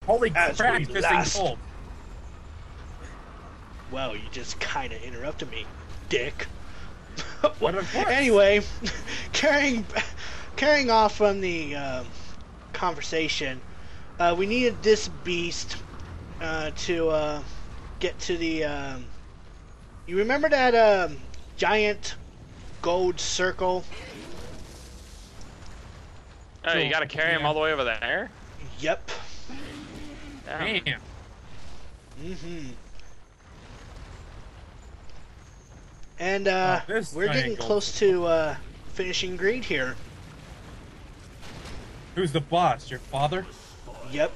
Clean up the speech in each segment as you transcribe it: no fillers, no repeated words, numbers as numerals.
Holy As crap, we he's pissing last... cold. Well, you just kind of interrupted me, dick. Well, But of course. anyway, carrying carrying off from the conversation, we needed this beast to get to the. You remember that giant gold circle? Oh, you gotta carry him Yeah. all the way over there? Yep. Damn. Damn. Mm-hmm. And This we're giant getting gold close circle. to finishing grade here. Who's the boss? Your father? Yep.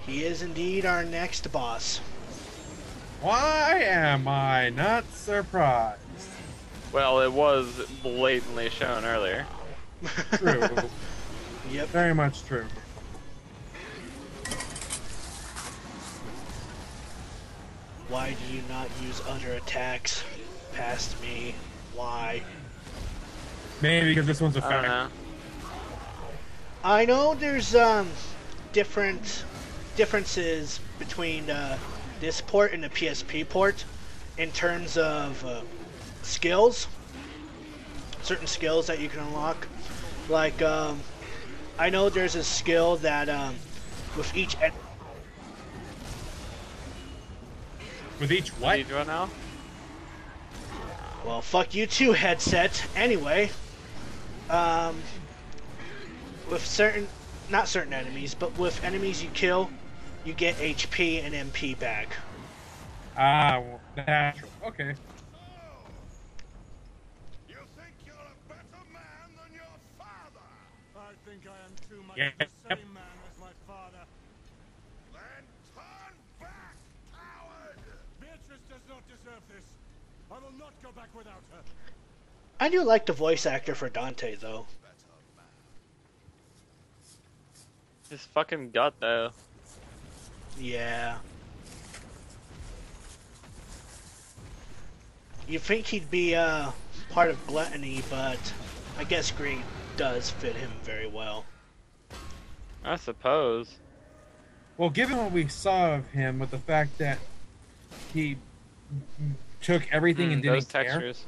He is indeed our next boss. Why am I not surprised? Well, it was blatantly shown earlier. True. Yep. Very much true. Why do you not use other attacks past me? Why? Maybe because this one's a I don't fact. know. I know there's differences between this port and the PSP port in terms of skills, certain skills that you can unlock. Like I know there's a skill that with each With each What what? are you doing now? well, fuck you too, headset. Anyway, with certain, not certain enemies, but with enemies you kill, you get HP and MP back. Ah, well, natural. Okay. You think you're a better man than your father? I think I am too much Yeah. the same man as my father. Then turn back, coward! Beatrice does not deserve this. I will not go back without her. I do like the voice actor for Dante, though. His fucking gut, though. Yeah. You'd think he'd be part of Gluttony, but I guess Greed does fit him very well. I suppose. Well, given what we saw of him, with the fact that he took everything and Those didn't care. textures.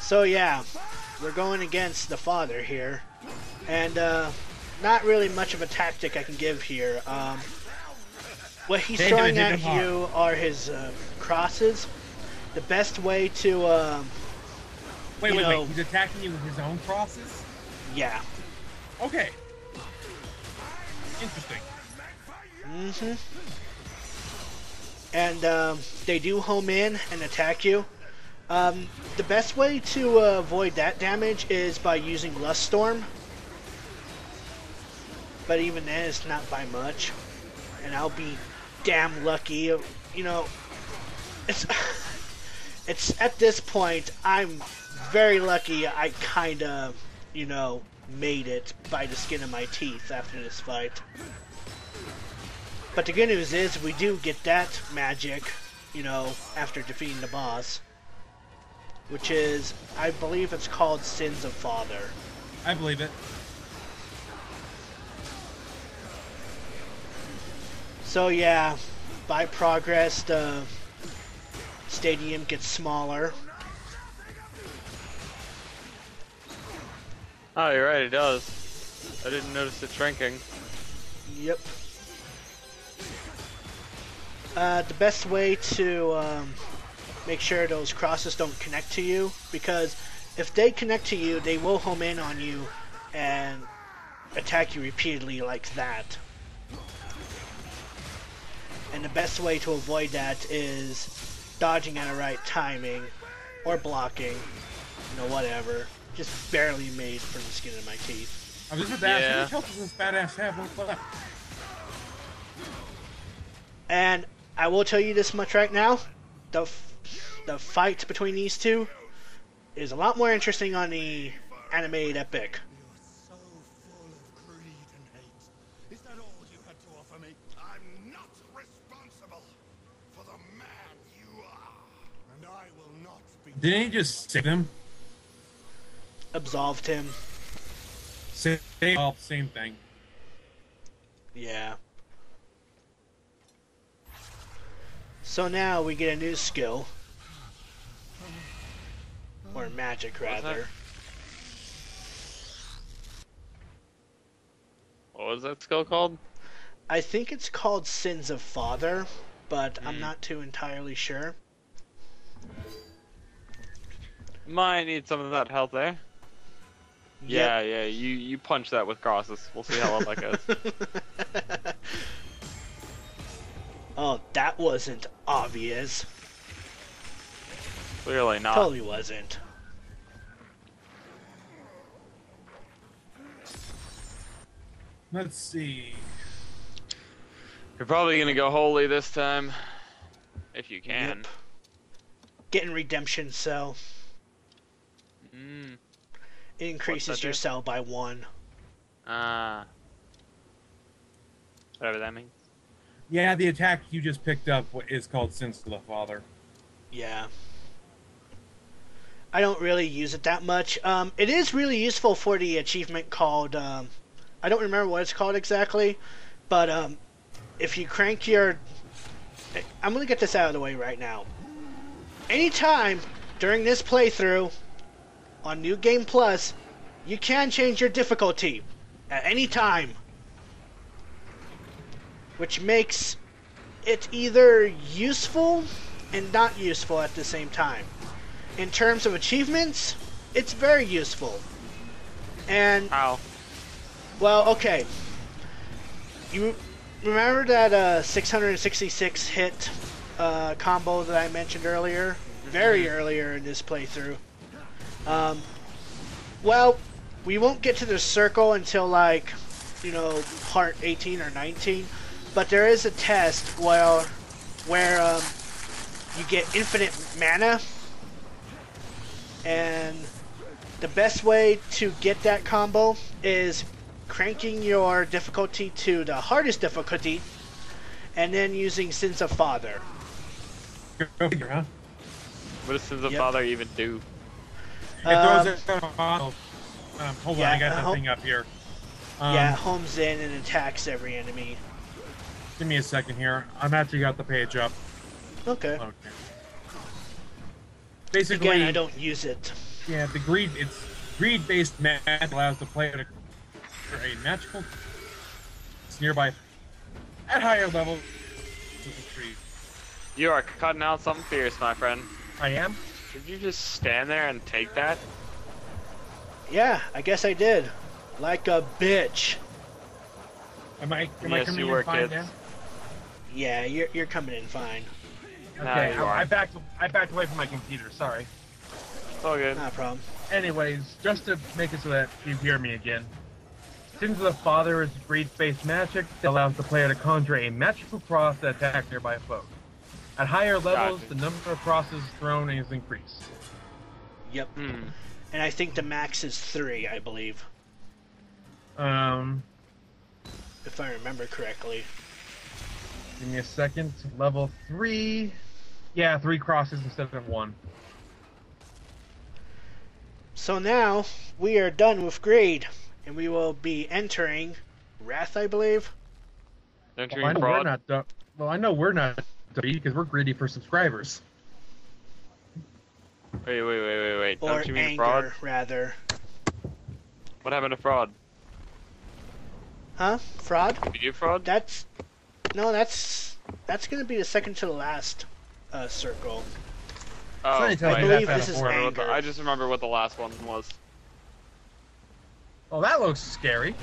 So yeah, we're going against the father here, and not really much of a tactic I can give here. What he's They throwing did at him hard. you are his crosses. The best way to, Wait, you wait, know- wait. He's attacking you with his own crosses? yeah. Okay. Interesting. Mm-hmm. And they do home in and attack you. The best way to avoid that damage is by using Lust Storm. But even then, it's not by much. And I'll be damn lucky. You know, it's it's at this point, I'm very lucky I kind of, you know, made it by the skin of my teeth after this fight. But the good news is we do get that magic, you know, after defeating the boss. Which is, I believe it's called Sins of Father. I believe it. So yeah, by progress, the stadium gets smaller. Oh, you're right, it does. I didn't notice it shrinking. Yep. The best way to make sure those crosses don't connect to you, because if they connect to you, they will home in on you and attack you repeatedly like that. And the best way to avoid that is dodging at the right timing, or blocking, you know, whatever. Just barely made from the skin of my teeth. I was just about to ask, Yeah. how much health does this badass have? What's left? And I will tell you this much right now, the fight between these two is a lot more interesting on the animated epic. So full of greed and hate. Is that all you had to offer me? I'm not responsible for the man you are. And I will not be. Didn't he just save him? absolved him. Same thing. Yeah. So now we get a new skill. Or magic, rather. What was that skill called? I think it's called Sins of Father, but I'm not too entirely sure. Might need some of that health there. Yep. Yeah, you punch that with crosses. We'll see how well that goes. Oh, that wasn't obvious. Clearly not. Totally wasn't. Let's see. You're probably gonna go holy this time. If you can. Yep. Getting redemption cell. Mm. It increases your cell by 1. Whatever that means. Yeah, the attack you just picked up is called Sins to the Father. Yeah. I don't really use it that much. It is really useful for the achievement called, I don't remember what it's called exactly, but if you crank your... I'm going to get this out of the way right now. Anytime during this playthrough on New Game Plus, you can change your difficulty at any time, which makes it either useful and not useful at the same time. In terms of achievements, it's very useful. And How? well, okay. You remember that 666 hit combo that I mentioned earlier? Very earlier in this playthrough. Well, we won't get to the circle until, like, you know, part 18 or 19. But there is a test where you get infinite mana. And the best way to get that combo is cranking your difficulty to the hardest difficulty and then using Sins of Father. Go figure, huh? What does Sins of Yep. Father even do? It throws it on. Hold on, yeah, I got that thing up here. Yeah, it homes in and attacks every enemy. Give me a second here. I'm actually got the page up. Okay. Okay. Basically, Again, I don't use it. Yeah, it's greed-based magic allows the player to create a magical nearby at higher levels to the tree. You are cutting out something fierce, my friend. I am? Did you just stand there and take that? Yeah, I guess I did. Like a bitch. Am I Yes, coming you in were, fine kids. now? Yeah, you're coming in fine. Okay, you are. I backed away from my computer, sorry. It's all good. Not a problem. Anyways, just to make it so that you hear me again. Sins of the Father is greed-based magic that allows the player to conjure a magical cross that attacks nearby foes. At higher levels, Gotcha. the number of crosses thrown is increased. Yep. Hmm. And I think the max is 3, I believe. If I remember correctly. Give me a second. Level 3. Yeah, 3 crosses instead of 1. So now, we are done with Greed. And we will be entering Wrath, I believe. Entering Well, I know fraud. we're not done. Well, I know we're not done because we're greedy for subscribers. Wait. Or Don't you mean Anger, fraud? rather. What happened to fraud? Huh? Fraud? Did you fraud? That's gonna be the second to the last circle. Oh, Funny tell I you believe that this is before. Anger. I just remember what the last one was. Well, that looks scary.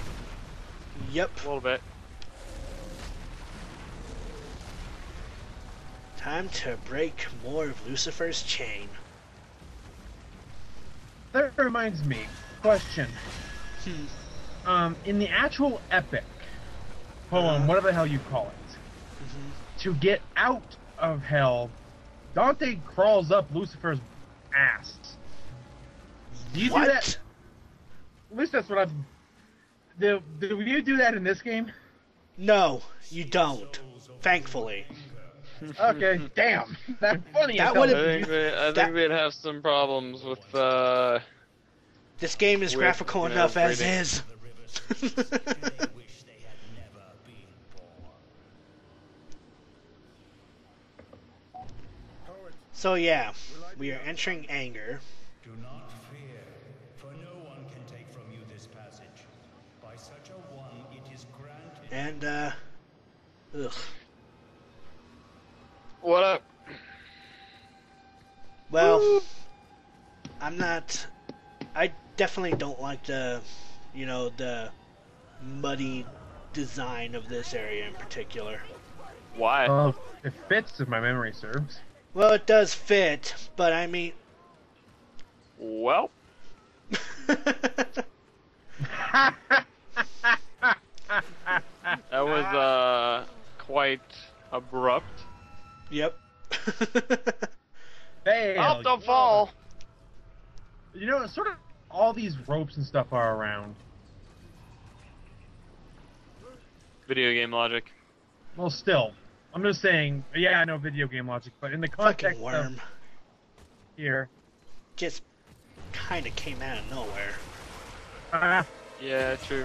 Yep. A little bit. Time to break more of Lucifer's chain. That reminds me. Question. Hmm. In the actual epic poem, whatever the hell you call it, to get out of hell, Dante crawls up Lucifer's ass. Do you What? do that? At least that's what I've. Do you do that in this game? No, you don't. Thankfully. Okay, damn. That's funny. That as hell. would've- I think they'd have some problems with This game is With, graphical you know, enough as breathing. is. So yeah, we are entering anger. Do not fear, for no one can take from you this passage. By such a one, it is granted. And, ugh. What up? Well, I definitely don't like the, you know, the muddy design of this area in particular. Why? It fits if my memory serves. Well, it does fit, but I mean... Well, that was quite abrupt. Yep. Fail. Up the fall. You know, sort of all these ropes and stuff are around. Video game logic. Well, still, I'm just saying. Yeah, I know video game logic, but in the context Fucking worm. of here, Just kind of came out of nowhere. Yeah, true.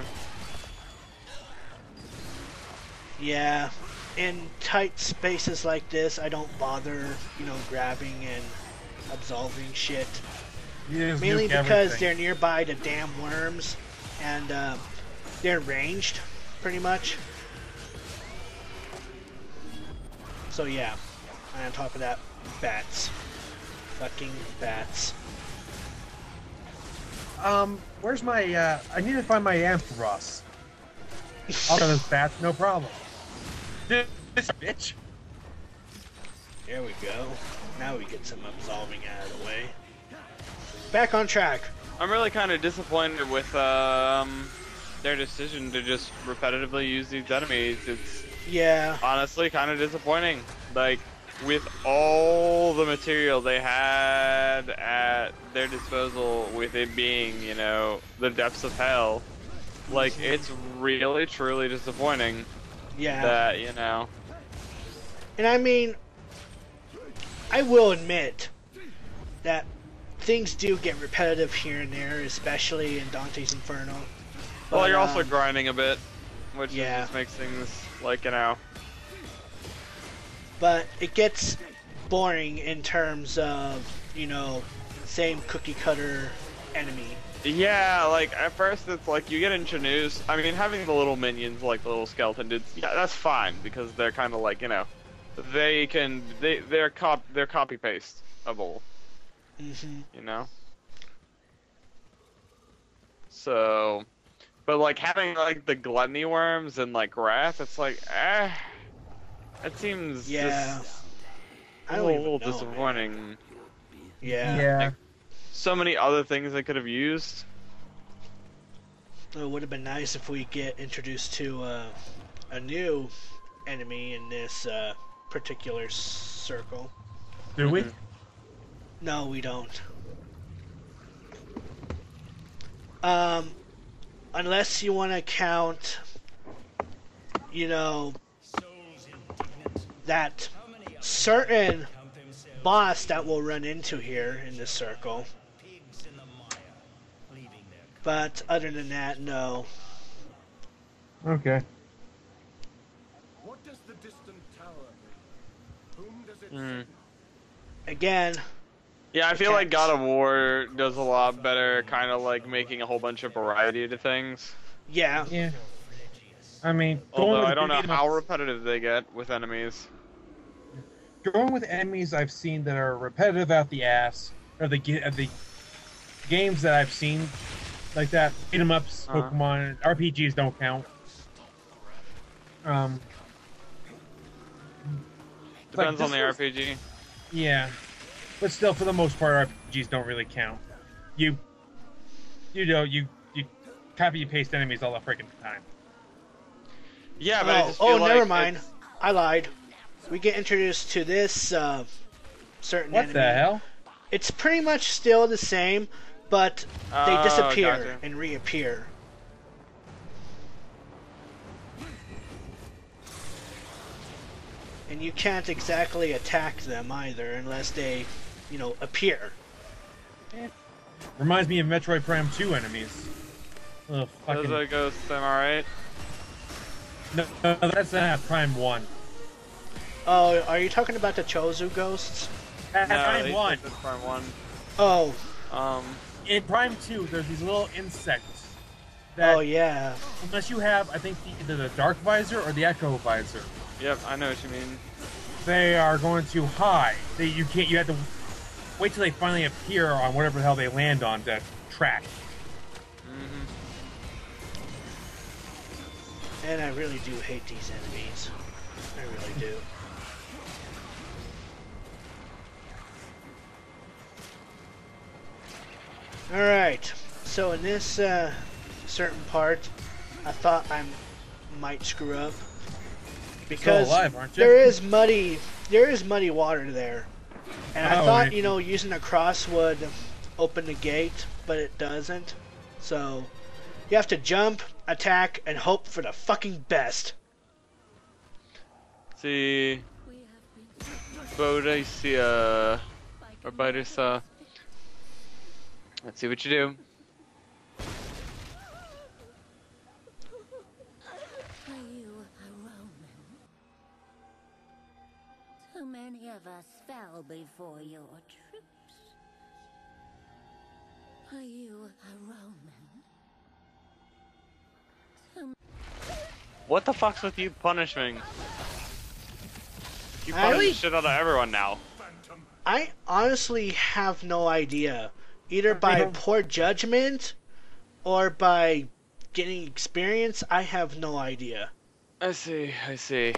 Yeah, in tight spaces like this, I don't bother, you know, grabbing and absolving shit. you just Mainly nuke because everything. they're nearby the damn worms, and they're ranged, pretty much. So yeah, and on top of that, bats. Fucking bats. Where's my? I need to find my Ampharos. I'll go this bats, no problem. This bitch. There we go. Now we get some absolving out of the way. Back on track. I'm really kind of disappointed with their decision to just repetitively use these enemies. It's Yeah. honestly kind of disappointing. Like, with all the material they had at their disposal, with it being, you know, the depths of hell, like, it's really, truly disappointing Yeah. that, you know. And I mean, I will admit that things do get repetitive here and there, especially in Dante's Inferno. Well, But, you're also grinding a bit, which yeah. just makes things, like, you know. But it gets boring in terms of, you know, same cookie cutter enemy. Yeah, like, at first it's like, you get introduced, I mean, having the little minions, like the little skeleton dudes, yeah, that's fine, because they're kind of like, you know, they're copy-pasteable, you know? So, but like, having, like, the gluttony worms and, like, wrath, it's like, it seems Yeah. just I a don't little even know, disappointing. Yeah. Yeah. So many other things they could have used. It would have been nice if we get introduced to a new enemy in this particular circle. Do we? No, we don't. Unless you want to count, you know, that certain boss that we'll run into here in this circle. But other than that, no. Okay. What does the distant tower mean? Whom does it Again, Yeah, I feel like God of War does a lot better, kind of like making a whole bunch of variety to things. yeah. Yeah. I mean, Although with I don't know beat 'em how ups- repetitive they get with enemies. going with enemies I've seen that are repetitive out the ass, or the games that I've seen like that, beat 'em ups, Pokemon, RPGs don't count. Depends on the this was- RPG. Yeah, but still, for the most part, RPGs don't really count. You copy and paste enemies all the freaking time. Yeah, but I Oh, just feel like never mind. it's- I lied. We get introduced to this certain What enemy. the hell? It's pretty much still the same, but they Oh, disappear gotcha. and reappear. And you can't exactly attack them either unless they, you know, appear. Reminds me of Metroid Prime 2 enemies. Ugh, fucking... Those are ghosts, am I right? No, that's Prime 1. Oh, are you talking about the Chozu ghosts? That's No, Prime they 1. said that's Prime 1. Oh. In Prime 2, there's these little insects that, Oh, yeah. unless you have, I think, either the Dark Visor or the Echo Visor, Yep, I know what you mean. they are going to hide. You have to wait till they finally appear on whatever the hell they land on to track. Mm-hmm. And I really do hate these enemies. I really do. Alright, so in this certain part, I thought I might screw up. Because Still alive, aren't you? there is muddy water there. And I thought, you know, using a cross would open the gate, but it doesn't. So, you have to jump, attack, and hope for the fucking best. See, Bodacia, or Bodacia. Let's see what you do. Are you a Roman? Too many of us fell before your troops. Are you a Roman? What the fuck's with you punishing? You I- punish the shit out of everyone now. I honestly have no idea. Either by poor judgment or by getting experience, I have no idea. I see, I see.